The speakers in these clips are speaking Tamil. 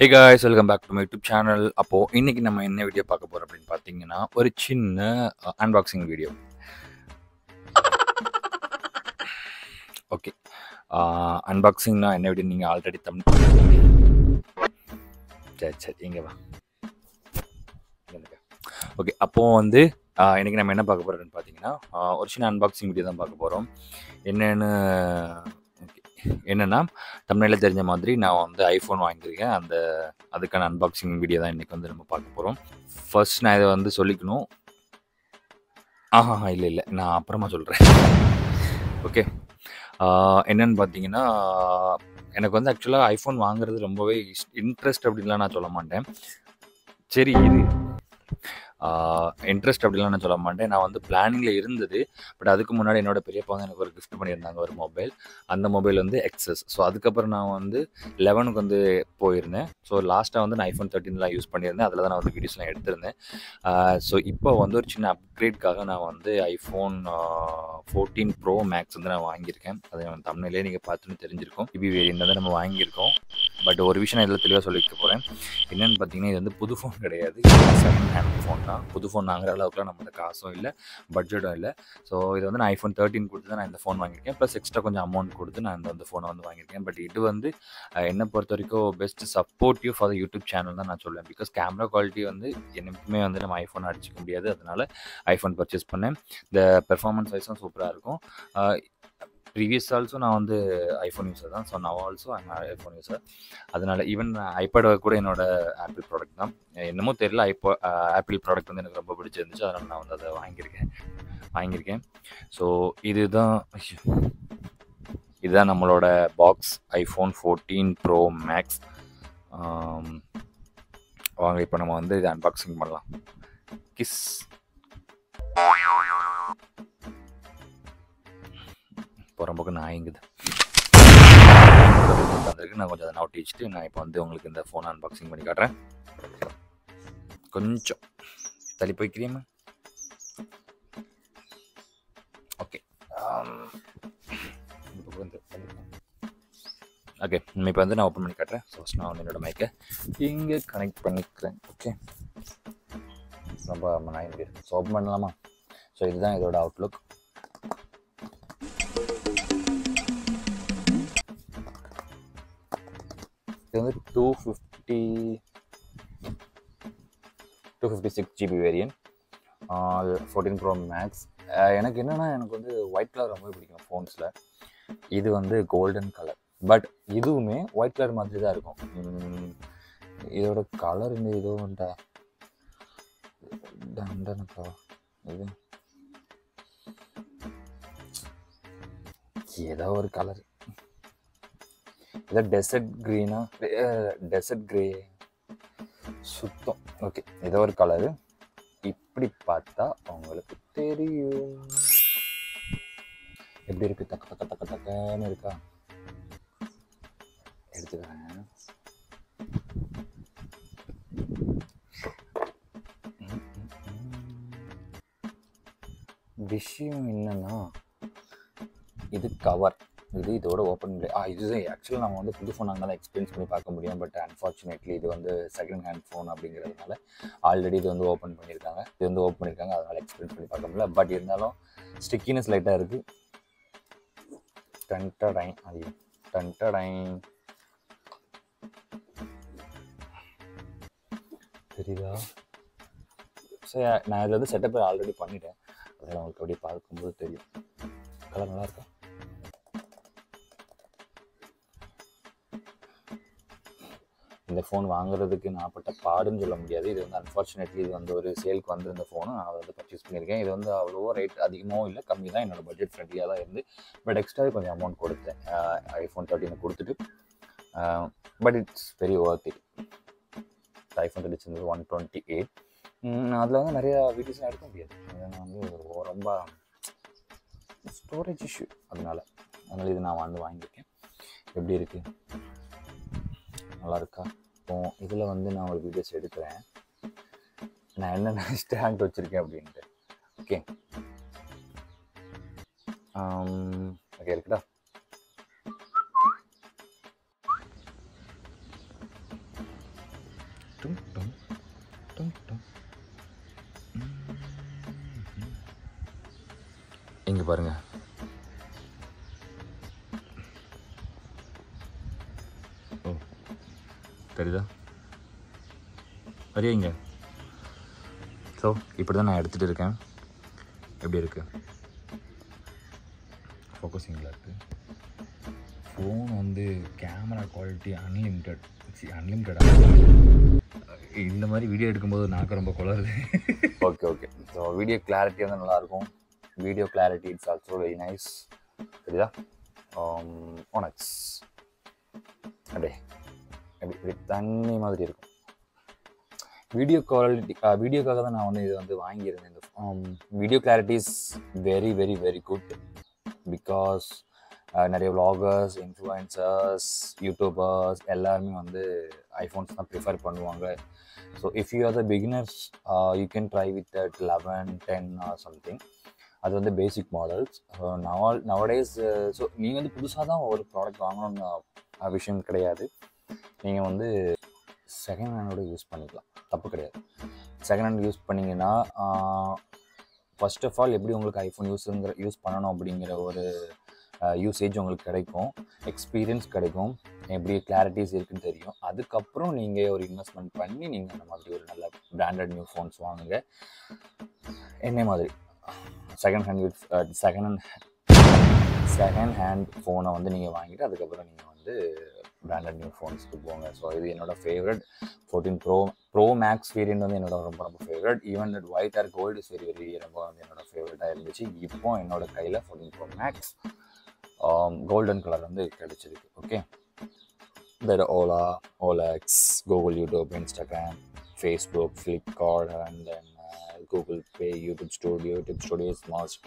Hey guys, welcome back to my YouTube channel. அப்போது இன்றைக்கி நம்ம என்ன வீடியோ பார்க்க போகிறோம் அப்படின்னு பார்த்தீங்கன்னா, ஒரு சின்ன அன்பாக்சிங் வீடியோ. ஓகே, அன்பாக்சிங்னா என்ன வீடியோ நீங்கள் ஆல்ரெடி சரி இங்கே வா. ஓகே, அப்போது வந்து இன்றைக்கி நம்ம என்ன பார்க்க போகிறோம்னு பார்த்தீங்கன்னா, ஒரு சின்ன அன்பாக்சிங் வீடியோ தான் பார்க்க போகிறோம். என்னென்னா தமிழில் தெரிஞ்ச மாதிரி நான் வந்து ஐஃபோன் வாங்கியிருக்கேன். அதுக்கான அன்பாக்சிங் வீடியோ தான் இன்றைக்கி வந்து நம்ம பார்க்க போகிறோம். ஃபர்ஸ்ட் நான் இதை வந்து சொல்லிக்கணும். இல்லை நான் அப்புறமா சொல்கிறேன். ஓகே, என்னென்னு பார்த்தீங்கன்னா, எனக்கு வந்து ஆக்சுவலாக ஐஃபோன் வாங்குறது ரொம்பவே இன்ட்ரெஸ்ட் அப்படின்லாம் நான் சொல்ல மாட்டேன். சரி, இன்ட்ரெஸ்ட் அப்படிலாம் நான் சொல்ல மாட்டேன். நான் வந்து பிளானிங்கில் இருந்தது. பட் அதுக்கு முன்னாடி என்னோடய பெரியப்பா வந்து எனக்கு ஒரு கிஃப்ட் பண்ணியிருந்தாங்க, ஒரு மொபைல். அந்த மொபைல் வந்து எக்ஸஸ். ஸோ அதுக்கப்புறம் நான் வந்து 11க்கு வந்து போயிருந்தேன். ஸோ லாஸ்ட்டாக வந்து நான் ஐஃபோன் 13 யூஸ் பண்ணியிருந்தேன். அதில் தான் நான் வந்து வீடியோஸ்லாம் எடுத்திருந்தேன். ஸோ இப்போ வந்து ஒரு சின்ன அப்கிரேட்காக நான் வந்து ஐஃபோன் 14 ப்ரோ மேக்ஸ் வந்து நான் வாங்கியிருக்கேன். அதை நான் தமிழ்லேயே நீங்கள் பார்த்துன்னு தெரிஞ்சிருக்கோம். இபி வேரியன்ட் வந்து நம்ம வாங்கியிருக்கோம். பட் ஒரு விஷயம் நான் இதில் தெளிவாக சொல்லிக்க போகிறேன். என்னென்னு பார்த்தீங்கன்னா, இது வந்து புது ஃபோன் கிடையாது. செகண்ட் ஹேண்ட் ஃபோன் தான். புது ஃபோன் வாங்குற அளவுக்குலாம் நம்மகிட்ட காசும் இல்லை, பட்ஜெட்டும் இல்லை. ஸோ இது வந்து நான் ஐஃபோன் 13 கொடுத்து தான் நான் இந்த ஃபோன் வாங்கியிருக்கேன். ப்ளஸ் எக்ஸ்ட்ரா கொஞ்சம் அமௌண்ட் கொடுத்து நான் இந்த ஃபோனை வந்து வாங்கியிருக்கேன். பட் இது வந்து என்னை பொறுத்த வரைக்கும் best supportive for the YouTube channel தான் நான் சொல்லுவேன். பிகாஸ் கேமரா குவாலிட்டி வந்து என்னைக்குமே வந்து நம்ம ஐஃபோன் அடிச்சிக்க முடியாது. அதனால் ஐஃபோன் பர்ச்சேஸ் பண்ணேன். இந்த பெர்ஃபார்மன்ஸ் வைஸும் சூப்பராக இருக்கும். ப்ரீவியஸ் ஆல்சோ நான் வந்து ஐஃபோன் யூஸர் தான். ஸோ நான் ஆல்சோ ஐஃபோன் யூஸர். அதனால் ஈவன் ஐபேட் கூட என்னோடய ஆப்பிள் ப்ராடக்ட் தான். என்னமோ தெரியல, ஆப்பிள் ப்ராடக்ட் வந்து எனக்கு ரொம்ப பிடிச்சிருந்துச்சு. அதனால் நான் வந்து அதை வாங்கியிருக்கேன். ஸோ இதுதான் நம்மளோட பாக்ஸ், ஐஃபோன் 14 ப்ரோ மேக்ஸ். வாங்க இப்போ நம்ம வந்து இதை அன்பாக்சிங் பண்ணலாம். கிஸ். புறம்போக்கு நாய்ங்குது. நான் கொஞ்சம் அதை நோட்டி வச்சுட்டு நான் இப்போ வந்து உங்களுக்கு இந்த ஃபோனை அன்பாக்சிங் பண்ணி காட்டுறேன். கொஞ்சம் தள்ளி போய்க்கிறீமா? ஓகே ஓகே, இப்போ வந்து நான் ஓப்பன் பண்ணி காட்டுறேன். ஃபர்ஸ்ட் நான் வந்து என்னோடய மைக்கை இங்கே கனெக்ட் பண்ணிக்கிறேன். ஓகே, ரொம்ப நாய் முடியாது. ஸோ ஓப்பன் பண்ணலாமா? ஸோ இதுதான் இதோட அவுட்லுக். இது வந்து 256 GB வேரியன்ட், 14 ப்ரோ மேக்ஸ். எனக்கு என்னென்னா, எனக்கு வந்து ஒயிட் கலர் ரொம்ப பிடிக்கும் ஃபோன்ஸில். இது வந்து கோல்டன் கலர். பட் இதுவுமே ஒயிட் கலர் மாதிரி தான் இருக்கும். இதோட கலர் இந்த இதுவும்டா தண்டனக்கா. இது ஏதோ ஒரு கலர். இதை டெசர்ட் க்ரீனா, டெசர்ட் க்ரே சுத்தம். ஓகே, ஏதோ ஒரு கலரு. இப்படி பார்த்தா உங்களுக்கு தெரியும் எப்படி இருக்கு. தக்கன்னு இருக்கா? எடுத்துக்கிறேன். விஷயம் என்னன்னா, இது கவர். இதோட ஓப்பன் இதுதான் ஆக்சுவலாக நம்ம வந்து புது ஃபோன் அங்கே தான் எக்ஸ்பீரியன்ஸ் பண்ணி பார்க்க முடியும். பட் அன்ஃபார்ச்சுனேட்லி இது வந்து செகண்ட் ஹேண்ட் ஃபோன் அப்படிங்கிறதுனால ஆல்ரெடி இது வந்து ஓப்பன் பண்ணியிருக்காங்க. அதனால் எக்ஸ்பீரியன்ஸ் பண்ணி பார்க்க முடியல. பட் இருந்தாலும் ஸ்டிக்கினஸ் லைட்டாக இருக்குது. தெரியுதா? சரி, நான் இதில் வந்து செட்டப் ஆல்ரெடி பண்ணிட்டேன். அதில் உங்களுக்கு அப்படியே பார்க்கும்போது தெரியும். கலர் நல்லா இருக்கா? இந்த ஃபோன் வாங்குறதுக்கு நான் பட்ட பாடுன்னு சொல்ல முடியாது. இது வந்து அன்ஃபார்ச்சுனேட்லி இது வந்து ஒரு சேலுக்கு வந்து இந்த ஃபோனை நான் வந்து பர்ச்சேஸ் பண்ணியிருக்கேன். இது வந்து அவ்வளோவா ரேட் அதிகமாகவும் இல்லை, கம்மி தான். என்னோடய பட்ஜெட் ஃப்ரெண்ட்லியாக தான் இருந்து. பட் எக்ஸ்ட்ராவே கொஞ்சம் அமௌண்ட் கொடுத்தேன். ஐஃபோன் 13 கொடுத்துட்டு. But it's very worth it. IPhone 13 128. அதில் வந்து நிறையா வீடியோஸ்லாம் எடுக்க முடியாது. நான் வந்து ரொம்ப ஸ்டோரேஜ் இஷ்யூ. அதனால் இது நான் வந்து வாங்கியிருக்கேன். எப்படி இருக்குது? நல்லா இருக்கா? இப்போ இதில் வந்து நான் ஒரு வீடியோஸ் எடுக்கிறேன். நான் என்னென்ன ஸ்டாண்ட் வச்சுருக்கேன் அப்படின்ட்டு. ஓகே இருக்குடா. இங்கே பாருங்கள். ஓ தெரியுதா? வரையா இங்கே? ஸோ இப்படி தான் நான் எடுத்துகிட்டு இருக்கேன். எப்படி இருக்குது? ஃபோக்கஸிங்கில் இருக்குது. ஃபோன் வந்து கேமரா குவாலிட்டி அன்லிமிட்டடாக இந்த மாதிரி வீடியோ எடுக்கும்போது நாக்கு ரொம்ப குளருது. ஓகே. ஸோ வீடியோ கிளாரிட்டி வந்து நல்லாயிருக்கும். Video clarity it's also very nice. சரிதா? ஒனக்ஸ் அப்படியே எப்படி தண்ணி மாதிரி இருக்கும். வீடியோ குவாலிட்டி வீடியோக்காக தான் நான் வந்து இதை வந்து வாங்கியிருந்தேன். இந்த video clarity is very very very good. Because நிறைய vloggers, இன்ஃப்ளூயன்சர்ஸ், யூடியூபர்ஸ் எல்லாருமே வந்து ஐஃபோன்ஸ் தான் ப்ரிஃபர் பண்ணுவாங்க. So if you are the beginners you can try with that 11, 10 or something. அது வந்து பேசிக் மாடல்ஸ். நவடேஸ் ஸோ நீங்கள் வந்து புதுசாக தான் ஒரு ப்ராடக்ட் வாங்கணும்னு விஷயம் கிடையாது. நீங்கள் வந்து செகண்ட் ஹேண்டோட யூஸ் பண்ணிக்கலாம், தப்பு கிடையாது. செகண்ட் ஹேண்ட் யூஸ் பண்ணிங்கன்னா ஃபர்ஸ்ட் ஆஃப் ஆல் எப்படி உங்களுக்கு ஐஃபோன் யூஸ் பண்ணணும் அப்படிங்கிற ஒரு யூசேஜ் உங்களுக்கு கிடைக்கும், எக்ஸ்பீரியன்ஸ் கிடைக்கும், எப்படி கிளாரிட்டிஸ் இருக்குன்னு தெரியும். அதுக்கப்புறம் நீங்கள் ஒரு இன்வெஸ்ட்மெண்ட் பண்ணி நீங்கள் அந்த மாதிரி ஒரு நல்ல பிராண்டட் நியூ ஃபோன்ஸ் வாங்குங்க. என்ன மாதிரி செகண்ட் ஹேண்ட் ஃபோனை வந்து நீங்கள் வாங்கிட்டு அதுக்கப்புறம் நீங்கள் வந்து பிராண்டட் நியூ ஃபோன்ஸ்க்கு போங்க. ஸோ இது என்னோட ஃபேவரட். 14 ப்ரோ மேக்ஸ் வேரியண்ட் வந்து என்னோட ரொம்ப ரொம்ப favourite. Even that white or gold is very very ரொம்ப வந்து என்னோட ஃபேவரட்டாக இருந்துச்சு. இப்போ என்னோட கையில் 14 ப்ரோ மேக்ஸ் கோல்டன் கலர் வந்து கிடச்சிருக்கு. Okay, there are OLX, Google, YouTube, Instagram, Facebook, Flipkart, and then Google Pay, YouTube Studio is must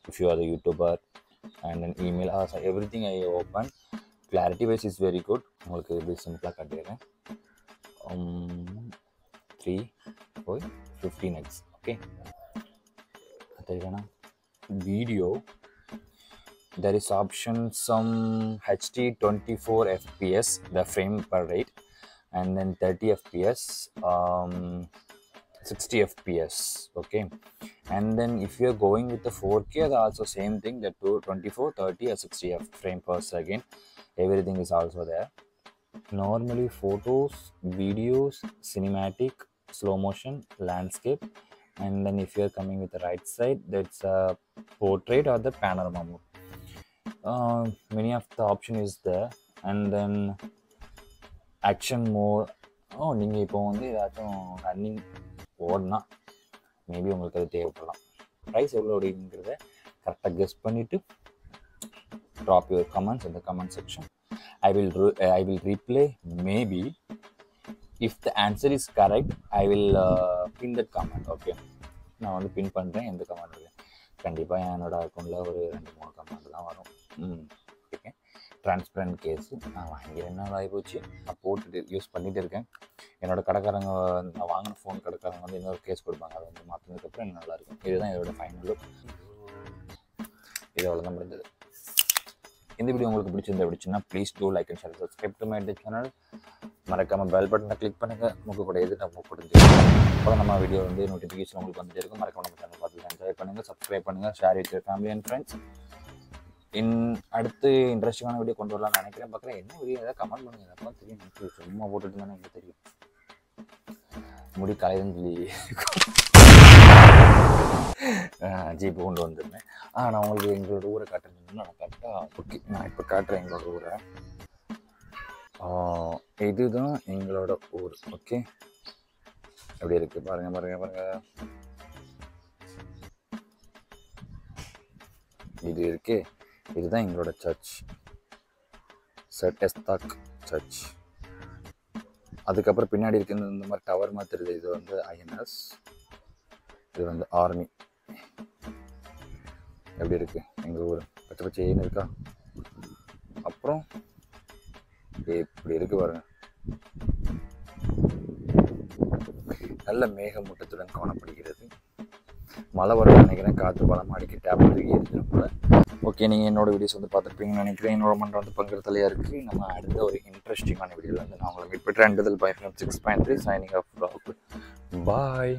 if you are a YouTuber, and then email, everything I open. Clarity wise is very good. உங்களுக்கு எப்படி சிம்பிளாக காட்டிடுறேன். 3.15x. ஓகே, தெரியுதுனா video there is option some HD 24 fps the frame per rate, and then 30 fps, 60 fps. Okay, and then if you are going with the 4K, that's also same thing, that 24, 30 or 60 frame per second, everything is also there. Normally photos, videos, cinematic, slow motion, landscape, and then if you are coming with the right side, that's a portrait or the panorama mode. Many of the option is there, and then action mode. நீங்கள் இப்போ வந்து ஏதாச்சும் ரன்னிங் ஓடனா மேபி உங்களுக்கு அது தேவைப்படலாம். ப்ரைஸ் எவ்வளோ அப்படிங்கிறத கரெக்டாக கெஸ் பண்ணிவிட்டு drop your comments in the comment section. I will reply. Maybe if the answer is correct, I will pin that comment. Okay, நான் வந்து பின் பண்ணுறேன். எந்த கமெண்ட் இல்லை, கண்டிப்பாக என்னோட அக்கௌண்ட்டில் ஒரு 2-3 கமெண்ட் தான் வரும். ஓகே, டிரான்ஸ்பரண்ட் கேஸு நான் வாங்கி 2 நாள் ஆகிப்போச்சு. நான் போட்டுட்டு யூஸ் பண்ணிகிட்டு இருக்கேன். என்னோட கடைக்காரங்க, நான் வாங்கின ஃபோன் கடைக்காரங்க வந்து இன்னொரு கேஸ் கொடுப்பாங்க. அதை வந்து மாற்றினதுக்கப்புறம் எனக்கு நல்லாயிருக்கும். இதுதான் இதோட ஃபைனல் லுக். இது அவ்வளோதான் முடிஞ்சது. இந்த வீடியோ உங்களுக்கு பிடிச்சிருந்தா அப்படின்னா please do like and share, subscribe to my channel. மறக்காமல் பெல் பட்டனை கிளிக் பண்ணுங்கள். உங்களுக்கு கூட எது நம்ம கொடுத்து அப்போ நம்ம வீடியோ வந்து நோட்டிஃபிகேஷன் உங்களுக்கு வந்துட்டு இருக்கும். மறக்காம நம்ம சேனல் பார்த்து என்ஜாய் பண்ணுங்கள், சப்ஸ்கிரைப் பண்ணுங்கள், share with your family and friends. அடுத்து இன்ட்ரெஸ்டிங்கான வீடியோ கொண்டு வரலாம்னு நினைக்கிறேன். பார்க்குறேன் என்ன வீடியோ ஏதாவது கமெண்ட் பண்ணுங்கள். அதெல்லாம் தெரியும், எனக்கு சும்மா போட்டுட்டு தானே எனக்கு தெரியும். முடி காலையிலன்னு சொல்லி ஜீப்பு கொண்டு வந்துருந்தேன். நான் உங்களுக்கு எங்களோட ஊரை காட்டுறேன்னு நான் கரெக்டாக. ஓகே, நான் இப்போ காட்டுறேன் எங்களோட ஊரை. இதுதான் எங்களோட ஊர். ஓகே, எப்படி இருக்கு பாருங்க. இது இருக்கு, இதுதான் எங்களோட சர்ச், செட் எஸ்தாக் சர்ச். அதுக்கப்புறம் பின்னாடி இருக்கு இந்த மாதிரி டவர் மாதிரி தெரியுது. இது வந்து ஐஎன்எஸ், இது வந்து ஆர்மி. எப்படி இருக்கு எங்கள் ஊர், பச்சை பச்சைன்னு இருக்கா. அப்புறம் இப்படி இருக்கு பாருங்க, நல்ல மேகமூட்டத்துடன் காணப்படுகிறது. மழை வர நினைக்கிறேன், காற்று பலமாக அடிக்க டேப் தூக்கி ஏறிடும் போல. ஓகே, நீங்கள் என்னோட வீடியோஸ் வந்து பார்த்துருப்பீங்கன்னு நினைக்கிறேன். என்னோட மன்றம் வந்து பங்குறதுலையாக இருக்குது. நம்ம அடுத்த ஒரு இன்ட்ரெஸ்டிங்கான வீடியோவில் வந்து நான் உங்களை மீட் பண்ணுறேன். 6.3 சைனிங் ஆஃப். பாய்.